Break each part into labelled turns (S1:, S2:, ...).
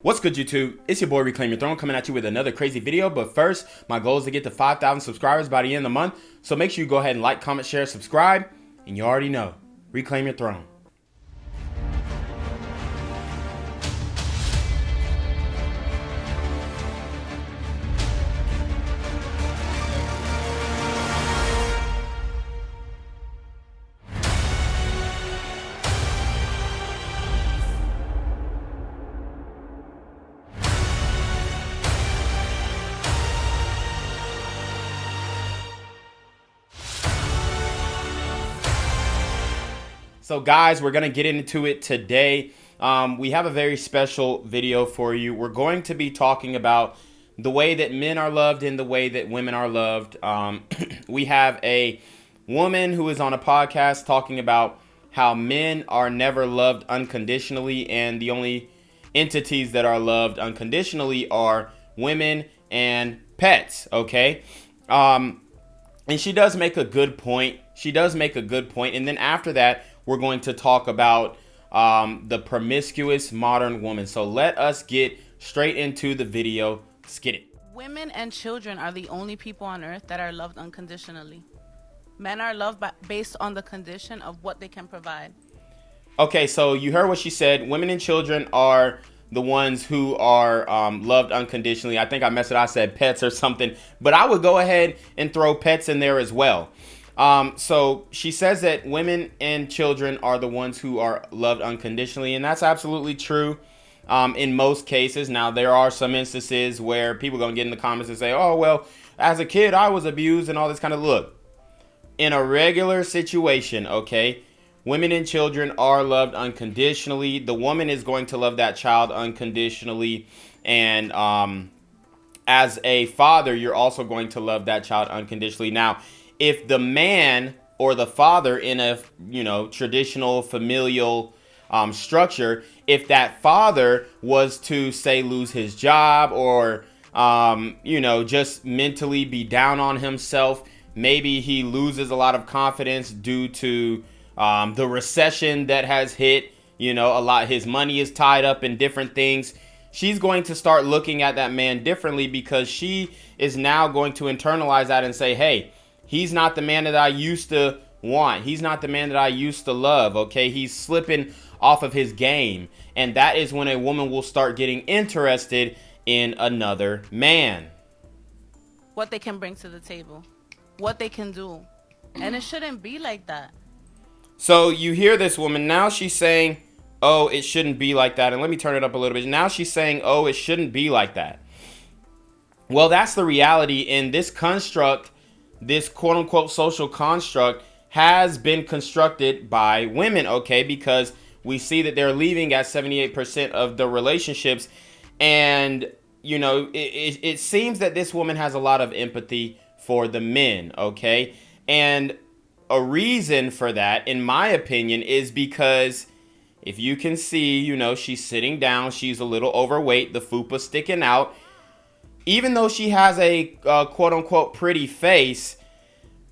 S1: What's good, YouTube? It's your boy Reclaim Your Throne coming at you with another crazy video. But first, my goal is to get to 5,000 subscribers by the end of the month. So make sure you go ahead and like, comment, share, subscribe. And you already know, Reclaim Your Throne. So guys, we're going to get into it today. We have a very special video for you. We're going to be talking about the way that men are loved and the way that women are loved. We have a woman who is on a podcast talking about how men are never loved unconditionally, and the only entities that are loved unconditionally are women and pets, okay? And she does make a good point. And then after that, we're going to talk about the promiscuous modern woman. So let us get straight into the video. Let's get it.
S2: Women and children are the only people on earth that are loved unconditionally. Men are loved based on the condition of what they can provide.
S1: Okay, so you heard what she said. Women and children are the ones who are loved unconditionally. I think I messed it. I said pets or something, but I would go ahead and throw pets in there as well. So she says that women and children are the ones who are loved unconditionally, and that's absolutely true in most cases. Now, there are some instances where people are going to get in the comments and say, oh, well, as a kid, I was abused and all this kind of look. In a regular situation, okay, women and children are loved unconditionally. The woman is going to love that child unconditionally, and as a father, you're also going to love that child unconditionally. Now, if the man or the father in a, traditional familial structure, if that father was to, say, lose his job or, just mentally be down on himself, maybe he loses a lot of confidence due to the recession that has hit, his money is tied up in different things. She's going to start looking at that man differently because she is now going to internalize that and say, hey, he's not the man that I used to want. He's not the man that I used to love, okay? He's slipping off of his game. And that is when a woman will start getting interested in another man.
S2: What they can bring to the table. What they can do. And it shouldn't be like that.
S1: So you hear this woman. Now she's saying, oh, it shouldn't be like that. And let me turn it up a little bit. Now she's saying, oh, it shouldn't be like that. Well, that's the reality. In this construct, this quote-unquote social construct has been constructed by women, okay? Because we see that they're leaving at 78% of the relationships. And, it seems that this woman has a lot of empathy for the men, okay? And a reason for that, in my opinion, is because if you can see, she's sitting down, she's a little overweight, the fupa's sticking out. Even though she has a quote-unquote pretty face,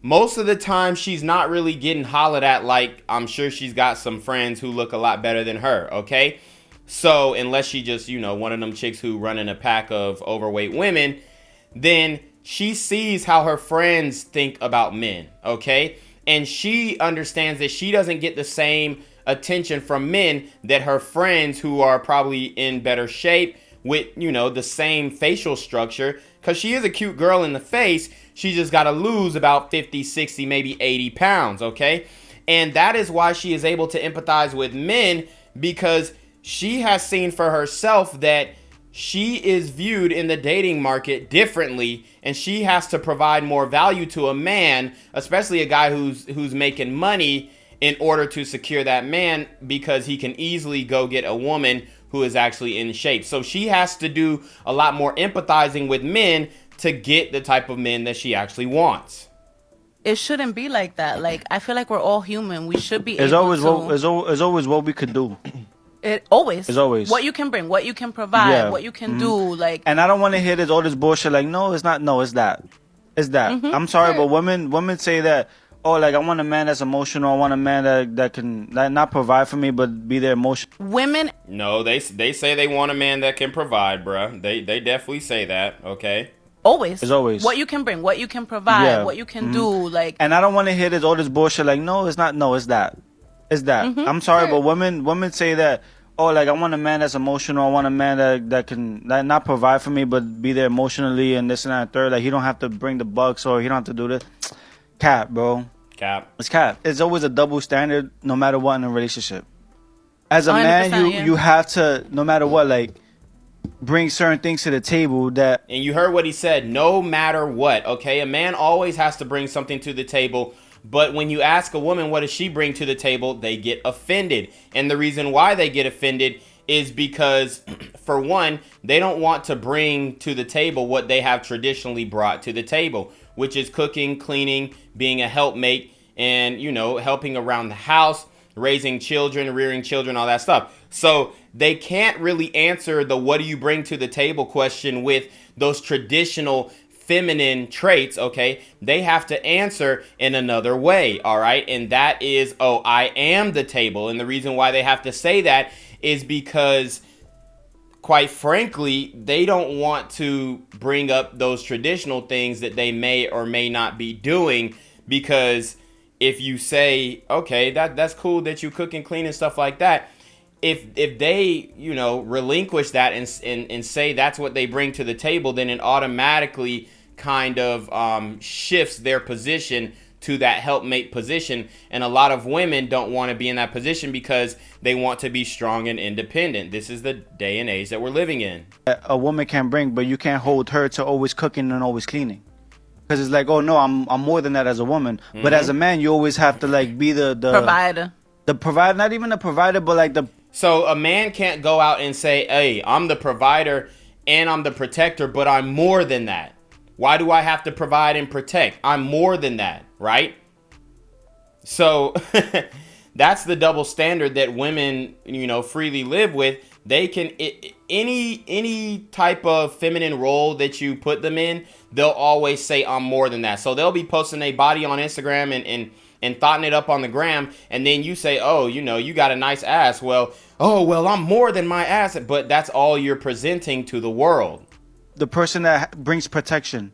S1: most of the time she's not really getting hollered at like I'm sure she's got some friends who look a lot better than her, okay? So unless she just, one of them chicks who run in a pack of overweight women, then she sees how her friends think about men, okay? And she understands that she doesn't get the same attention from men that her friends who are probably in better shape with, the same facial structure, because she is a cute girl in the face. She just got to lose about 50, 60, maybe 80 pounds, okay? And that is why she is able to empathize with men, because she has seen for herself that she is viewed in the dating market differently, and she has to provide more value to a man, especially a guy who's making money, in order to secure that man, because he can easily go get a woman who is actually in shape. So she has to do a lot more empathizing with men to get the type of men that she actually wants.
S2: It shouldn't be like that. Like, I feel like we're all human. We should be
S3: it's
S2: able
S3: always
S2: to...
S3: It's always what we could do.
S2: It's always
S3: what
S2: you can bring, what you can provide, what you can do. Like,
S3: and I don't want to hear all this bullshit. Like, no, it's not. No, it's that. It's that. I'm sorry, but women say that. oh, like I want a man that's emotional. I want a man that can not provide for me, but be there emotional.
S2: Women.
S1: No, they say they want a man that can provide, bruh. They definitely say that. Okay.
S2: Always.
S3: It's always
S2: what you can bring, what you can provide, what you can do. Like,
S3: and I don't want to hear all this bullshit. Like, no, it's not. No, it's that. It's that. I'm sorry, but women say that. Oh, like I want a man that's emotional. I want a man that can not provide for me, but be there emotionally and this and that and third. Like he don't have to bring the bucks or he don't have to do this. Cap, bro.
S1: Cap.
S3: It's cap. It's always a double standard, no matter what in a relationship. As a man, you have to, no matter what, like bring certain things to the table that.
S1: And you heard what he said. No matter what, okay? A man always has to bring something to the table. But when you ask a woman what does she bring to the table, they get offended. And the reason why they get offended is because, for one, they don't want to bring to the table what they have traditionally brought to the table, which is cooking, cleaning, being a helpmate, and, you know, helping around the house, raising children, rearing children, all that stuff. So they can't really answer the what do you bring to the table question with those traditional feminine traits, okay? They have to answer in another way, all right? And that is, oh, I am the table. And the reason why they have to say that is because, quite frankly, they don't want to bring up those traditional things that they may or may not be doing, because if you say, okay, that's cool that you cook and clean and stuff like that, if they, you know, relinquish that and say that's what they bring to the table, then it automatically kind of shifts their position to that helpmate position. And a lot of women don't want to be in that position because they want to be strong and independent. This is the day and age that we're living in.
S3: A woman can bring, but you can't hold her to always cooking and always cleaning. Because it's like, oh no, I'm more than that as a woman. But as a man, you always have to like be the
S2: provider.
S3: The provider, not even the provider, but like the.
S1: So a man can't go out and say, hey, I'm the provider and I'm the protector, but I'm more than that. Why do I have to provide and protect? I'm more than that, right? So that's the double standard that women, you know, freely live with. They can, any type of feminine role that you put them in, they'll always say, I'm more than that. So they'll be posting a body on Instagram and thotting it up on the gram. And then you say, oh, you know, you got a nice ass. Well, I'm more than my ass. But that's all you're presenting to the world.
S3: The person that brings protection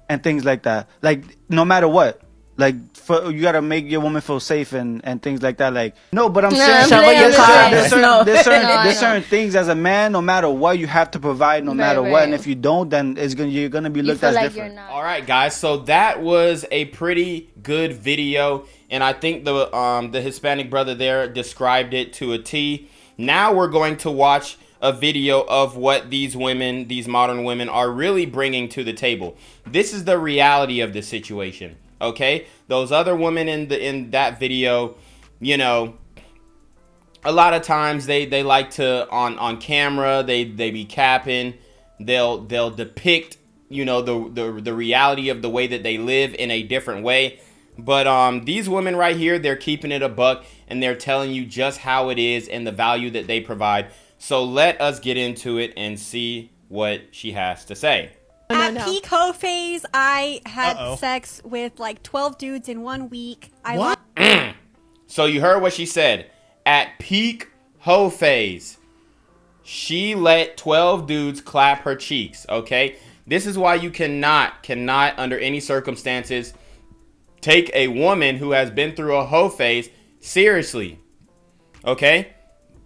S3: and things like that. Like, no matter what. Like, you got to make your woman feel safe and things like that. Like, no, but I'm saying there's certain things as a man, no matter what, you have to provide no matter what. And if you don't, then you're going to be looked at as different.
S1: All right, guys. So that was a pretty good video. And I think the Hispanic brother there described it to a T. Now we're going to watch a video of what these women, these modern women, are really bringing to the table. This is the reality of the situation. Okay, those other women in that video, you know, a lot of times they like to on camera they be capping. They'll depict, you know, the reality of the way that they live in a different way. But these women right here, they're keeping it a buck and they're telling you just how it is and the value that they provide. So let us get into it and see what she has to say.
S4: At peak hoe phase, I had sex with like 12 dudes in 1 week.
S1: What? So you heard what she said. At peak hoe phase, she let 12 dudes clap her cheeks, okay? This is why you cannot under any circumstances take a woman who has been through a hoe phase seriously, okay?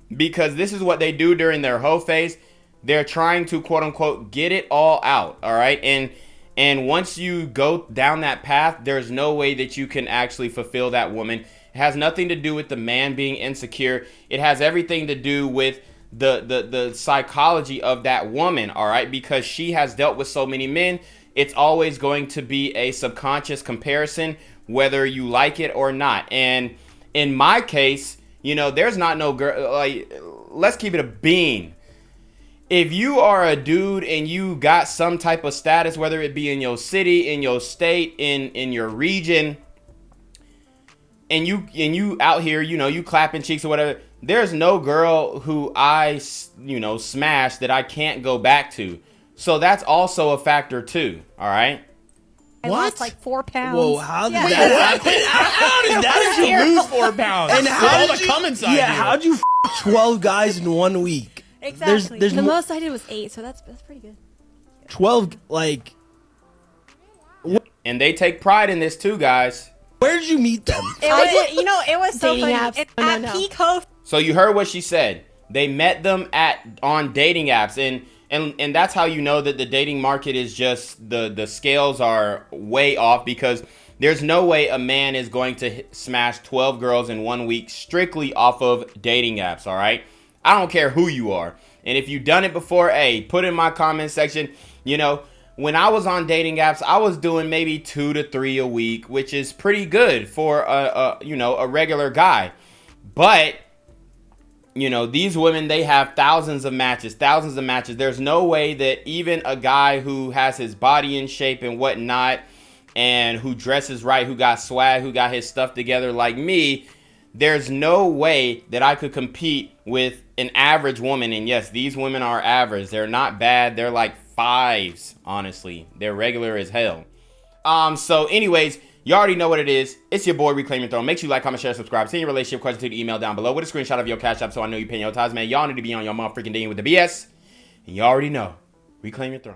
S1: Because this is what they do during their hoe phase. They're trying to, quote unquote, get it all out. All right. And once you go down that path, there's no way that you can actually fulfill that woman. It has nothing to do with the man being insecure. It has everything to do with the psychology of that woman. All right. Because she has dealt with so many men. It's always going to be a subconscious comparison, whether you like it or not. And in my case, you know, there's not no girl. Like, let's keep it a bean. If you are a dude and you got some type of status, whether it be in your city, in your state, in your region, and you out here, you know, you clapping cheeks or whatever, there's no girl who I, you know, smash that I can't go back to. So that's also a factor too. All right.
S4: I lost like 4 pounds.
S5: Whoa, how did
S4: Yeah.
S5: that happen?
S6: How did you lose 4 pounds?
S5: And how
S6: all
S5: did
S6: the
S5: you,
S6: comments I
S5: yeah,
S6: do.
S5: how'd you 12 guys in 1 week?
S4: Exactly.
S5: There's
S4: the
S5: mo-
S4: most I did was 8, so that's pretty good.
S5: 12, like,
S1: And they take pride in this too, guys.
S5: where did you meet them?
S4: It was, it was so
S7: Dating
S4: funny.
S7: apps.
S4: At Peak Hope.
S1: So you heard what she said. They met them on dating apps, and that's how you know that the dating market is just the scales are way off, because there's no way a man is going to smash 12 girls in 1 week strictly off of dating apps, all right? I don't care who you are. And if you've done it before, hey, put in my comment section. You know, when I was on dating apps, I was doing maybe 2 to 3 a week, which is pretty good for a regular guy. But you know, these women, they have thousands of matches. There's no way that even a guy who has his body in shape and whatnot, and who dresses right, who got swag, who got his stuff together like me, there's no way that I could compete with an average woman. And yes, these women are average. They're not bad. They're like 5s, honestly. They're regular as hell. So anyways, you already know what it is. It's your boy, Reclaim Your Throne. Make sure you like, comment, share, subscribe. Send your relationship question to the email down below with a screenshot of your cash app so I know you're paying your tithes, man. Y'all need to be on your motherfucking ding with the BS. And you already know. Reclaim your throne.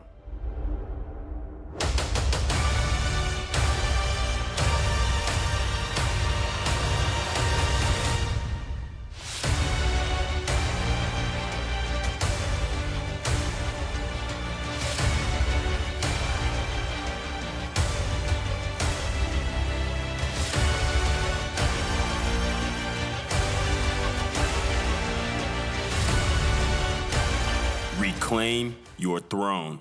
S8: Reclaim your throne.